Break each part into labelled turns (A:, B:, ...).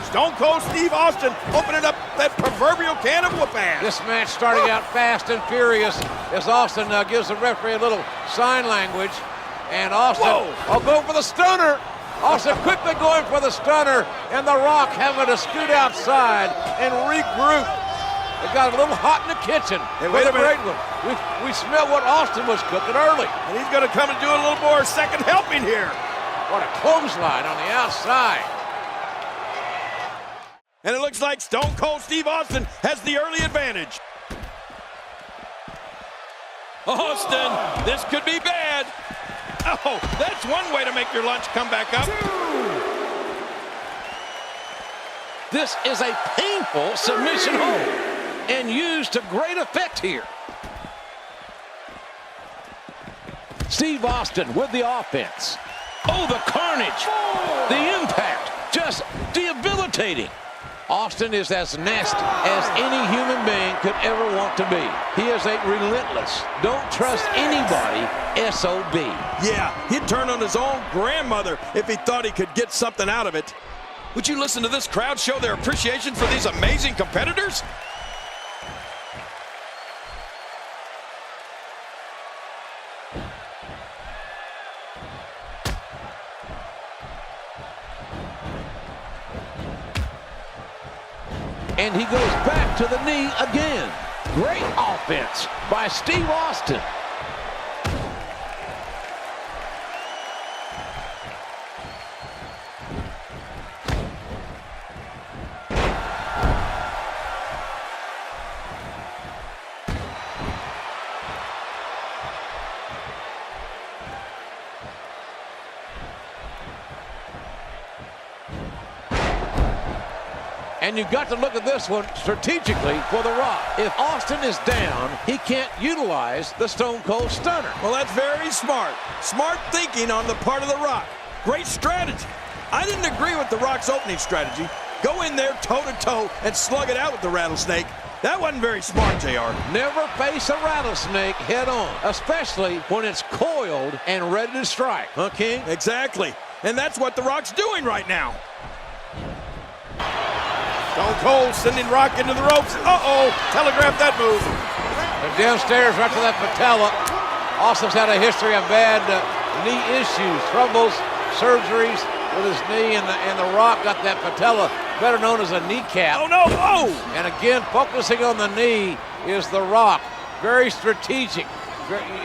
A: Stone Cold Steve Austin opening up that proverbial can of whoop-ass.
B: This match starting out fast and furious as Austin gives the referee a little sign language. And Austin, I'll go for the stunner. Austin quickly going for the stunner, and The Rock having to scoot outside and regroup. It got a little hot in the kitchen.
A: Hey, wait a minute.
B: Great one. We smelled what Austin was cooking early.
A: And he's going to come and do a little more second helping here.
B: What a clothesline on the outside.
A: And it looks like Stone Cold Steve Austin has the early advantage. Austin, this could be bad. Oh, that's one way to make your lunch come back up.
B: This is a painful submission hold and used to great effect here. Steve Austin with the offense. Oh, the carnage, the impact, just debilitating. Austin is as nasty as any human being could ever want to be. He is a relentless, don't trust anybody SOB.
A: Yeah, he'd turn on his own grandmother if he thought he could get something out of it. Would you listen to this crowd show their appreciation for these amazing competitors?
B: And he goes back to the knee again. Great offense by Steve Austin. And you've got to look at this one strategically for The Rock. If Austin is down, he can't utilize the Stone Cold Stunner.
A: Well, that's very smart. Smart thinking on the part of The Rock. Great strategy. I didn't agree with The Rock's opening strategy. Go in there toe-to-toe and slug it out with the rattlesnake. That wasn't very smart, JR.
B: Never face a rattlesnake head-on, especially when it's coiled and ready to strike. Huh, King?
A: Exactly. And that's what The Rock's doing right now. Stone Cold sending Rock into the ropes. Uh-oh, telegraph that move.
B: They're downstairs right to that patella. Austin's had a history of bad knee issues, troubles, surgeries with his knee, and the Rock got that patella, better known as a kneecap.
A: Oh, no, oh!
B: And again, focusing on the knee is The Rock. Very strategic.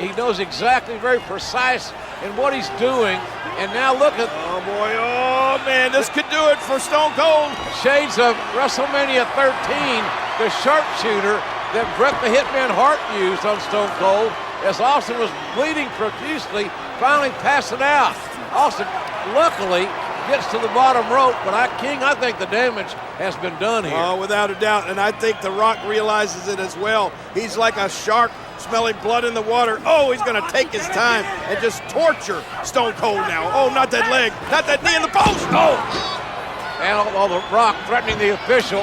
B: He knows exactly, very precise in what he's doing. And now look at...
A: Oh, boy, oh, man, this could do it for Stone Cold.
B: Shades of WrestleMania 13, the sharpshooter that Bret the Hitman Hart used on Stone Cold as Austin was bleeding profusely, finally passing out. Austin, luckily, gets to the bottom rope, but King, I think the damage has been done here.
A: Oh, without a doubt, and I think The Rock realizes it as well. He's like a shark smelling blood in the water. Oh, he's going to take his time and just torture Stone Cold now. Oh, not that leg, not that knee in the post. Oh!
B: And all The Rock threatening the official,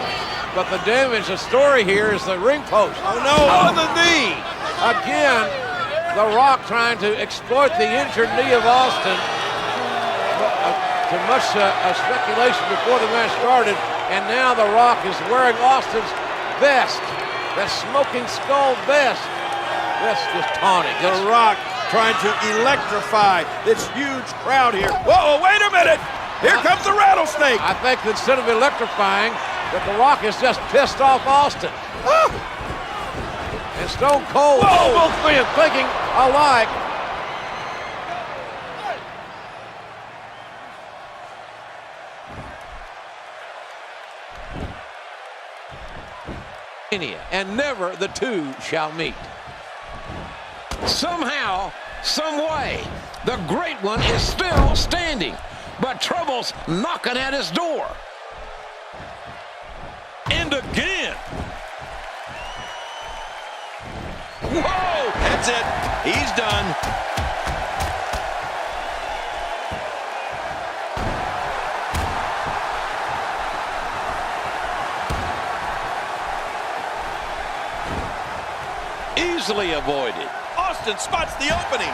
B: but the damage, the story here is the ring post.
A: Oh, no.
B: On the knee. Again, The Rock trying to exploit the injured knee of Austin. Too much speculation before the match started, and now The Rock is wearing Austin's vest, that smoking skull vest. That's just taunting.
A: The Rock trying to electrify this huge crowd here. Whoa, wait a minute! Here comes the rattlesnake!
B: I think instead of electrifying, that The Rock is just pissed off Austin.
A: Ah!
B: And Stone Cold, both men thinking alike. And never the two shall meet. Somehow, some way, the Great One is still standing, but trouble's knocking at his door. And again. Whoa!
A: That's it. He's done.
B: Easily avoided.
A: Austin spots the opening.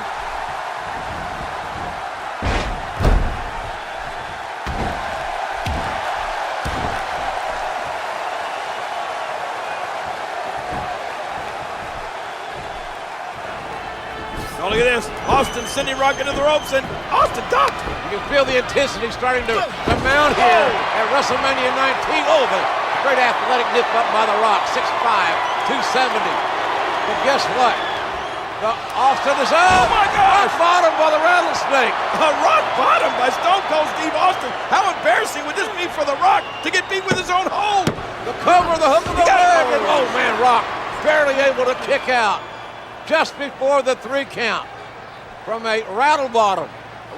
A: Austin sending Rock into the ropes, and Austin ducked.
B: You can feel the intensity starting to mount here at WrestleMania 19. Oh, the great athletic nip up by The Rock, 6'5", 270. But guess what? Austin is
A: Oh my gosh!
B: rock bottom by the Rattlesnake.
A: A rock bottom by Stone Cold Steve Austin. How embarrassing would this be for The Rock to get beat with his own hold?
B: The cover, the hook of the leg, and oh man, Rock barely able to kick out just before the 3 count from a rattle bottom.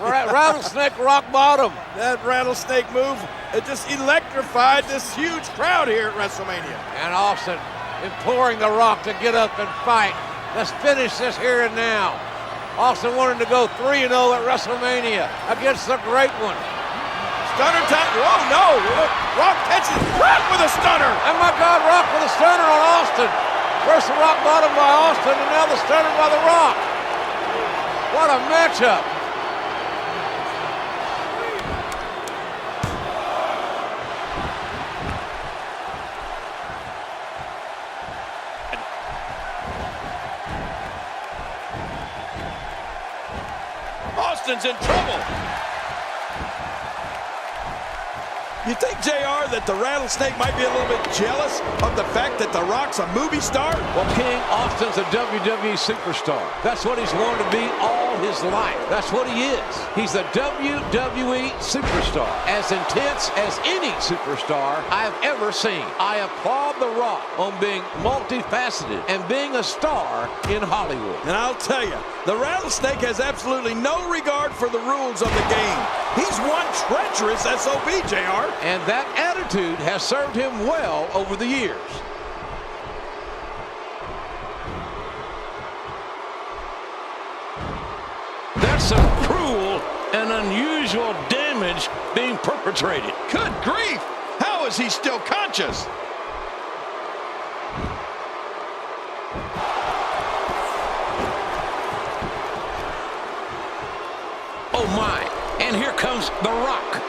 B: Rattlesnake rock bottom.
A: That rattlesnake move, it just electrified this huge crowd here at WrestleMania.
B: And Austin imploring The Rock to get up and fight. Let's finish this here and now. Austin wanted to go 3-0 at WrestleMania against the Great One.
A: Stunner time. Oh no! Rock catches Rock with a stunner.
B: Oh my God, Rock with a stunner on Austin. First the rock bottom by Austin, and now the stunner by The Rock. What a matchup.
A: Austin's in trouble. You think, JR, that the Rattlesnake might be a little bit jealous of the fact that The Rock's a movie star?
B: Well, King, Austin's a WWE superstar. That's what he's wanted to be all his life. That's what he is. He's a WWE superstar. As intense as any superstar I've ever seen. I applaud The Rock on being multifaceted and being a star in Hollywood.
A: And I'll tell you, the Rattlesnake has absolutely no regard for the rules of the game. He's one treacherous SOB, JR.
B: And that attitude has served him well over the years.
C: That's some cruel and unusual damage being perpetrated.
A: Good grief! How is he still conscious?
C: Oh my, and here comes The Rock.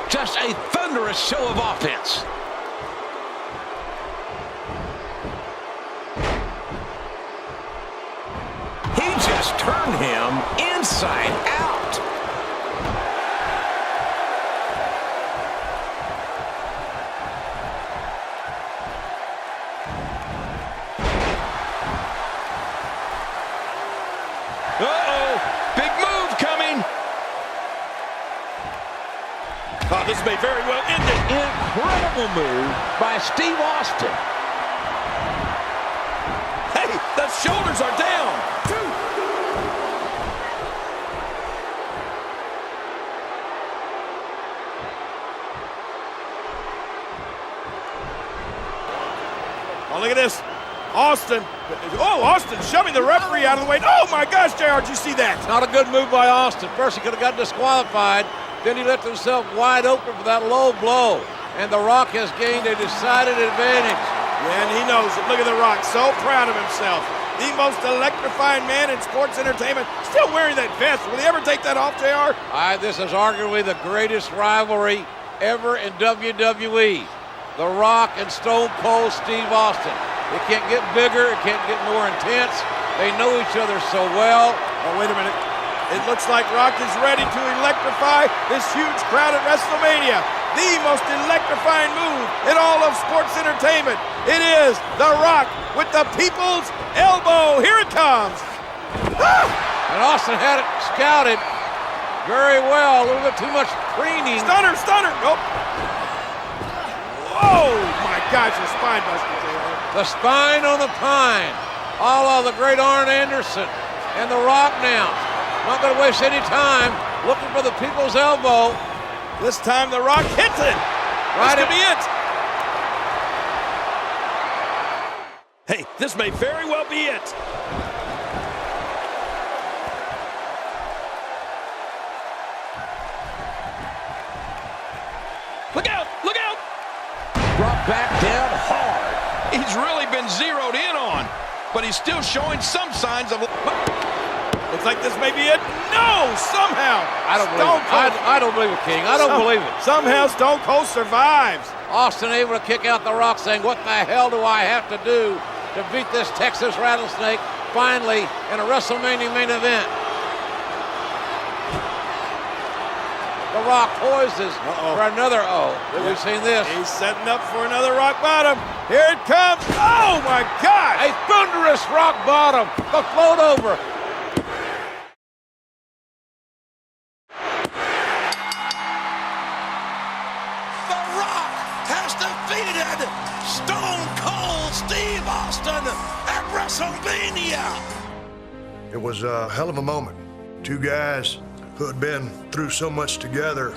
C: Just a thunderous show of offense. He just turned him inside out.
A: Uh-oh, big move coming. Oh, this may very well end it.
C: Incredible move by Steve Austin.
A: Hey, the shoulders are down. Oh, look at this. Austin. Oh, Austin shoving the referee out of the way. Oh, my gosh, JR, did you see that?
B: Not a good move by Austin. First, he could have got disqualified. Then he left himself wide open for that low blow. And The Rock has gained a decided advantage.
A: Yeah, and he knows it. Look at The Rock, so proud of himself. The most electrifying man in sports entertainment. Still wearing that vest. Will he ever take that off, JR?
B: This is arguably the greatest rivalry ever in WWE. The Rock and Stone Cold Steve Austin. It can't get bigger. It can't get more intense. They know each other so well.
A: Oh, wait a minute. It looks like Rock is ready to electrify this huge crowd at WrestleMania. The most electrifying move in all of sports entertainment. It is The Rock with the people's elbow. Here it comes. Ah!
B: And Austin had it scouted very well. A little bit too much preening.
A: Stunner, stunner. Nope. Whoa, my gosh, the spine buster.
B: The spine on the pine. All of the great Arn Anderson and The Rock now. Not going to waste any time looking for the people's elbow.
A: This time The Rock hits it. This could be it. Hey, this may very well be it. Look out, look out.
C: Brought back down hard.
A: He's really been zeroed in on, but he's still showing some signs of... Looks like this may be it. No, somehow.
B: I don't believe it. I don't believe it, King. I don't believe it.
A: Somehow Stone Cold survives.
B: Austin able to kick out The Rock, saying, what the hell do I have to do to beat this Texas Rattlesnake finally in a WrestleMania main event? The Rock poises for another We've seen this.
A: He's setting up for another rock bottom. Here it comes. Oh, my God.
B: A thunderous rock bottom. The float over.
C: The Rock has defeated Stone Cold Steve Austin at WrestleMania.
D: It was a hell of a moment. Two guys who had been through so much together,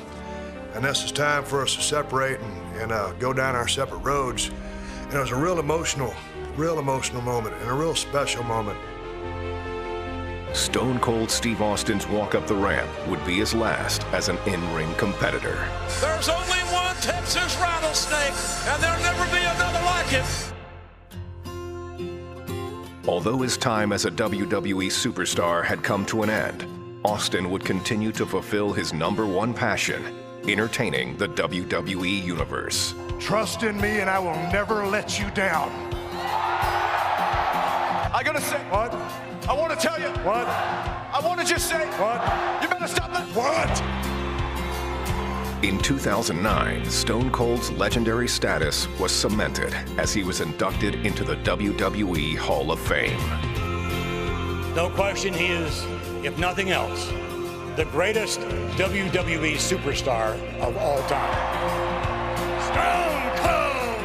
D: and this is time for us to separate and go down our separate roads. And it was a real emotional moment and a real special moment.
E: Stone Cold Steve Austin's walk up the ramp would be his last as an in-ring competitor.
C: There's only one Texas rattlesnake, and there'll never be another like it.
E: Although his time as a WWE superstar had come to an end, Austin would continue to fulfill his #1 passion, entertaining the WWE Universe.
D: Trust in me and I will never let you down.
F: I gotta say,
D: What?
F: I want to tell you,
D: What?
F: I want to just say,
D: What?
F: you better stop that.
D: What?
E: In 2009, Stone Cold's legendary status was cemented as he was inducted into the WWE Hall of Fame.
G: No question, he is, if nothing else, the greatest WWE superstar of all time. Stone Cold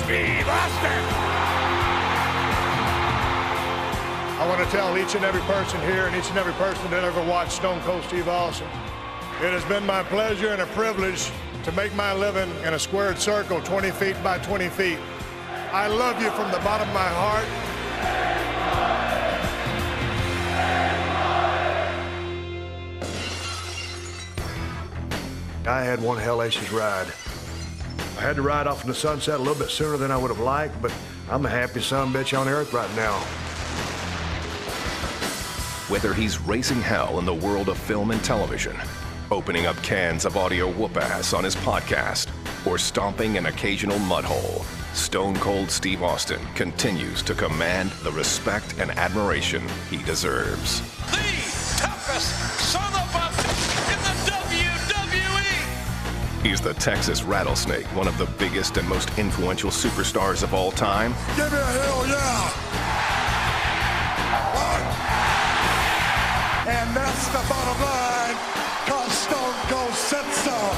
G: Steve Austin!
D: I want to tell each and every person here and each and every person that ever watched Stone Cold Steve Austin, it has been my pleasure and a privilege to make my living in a squared circle 20 feet by 20 feet. I love you from the bottom of my heart. I had one hellacious ride. I had to ride off in the sunset a little bit sooner than I would have liked, but I'm the happiest son-of-a-bitch on earth right now.
E: Whether he's raising hell in the world of film and television, opening up cans of audio whoop-ass on his podcast, or stomping an occasional mud hole, Stone Cold Steve Austin continues to command the respect and admiration he deserves.
C: The toughest son of a in the WWE.
E: He's the Texas Rattlesnake, one of the biggest and most influential superstars of all time.
D: Give me a hell yeah! And that's the bottom line, 'cause Stone Cold said so.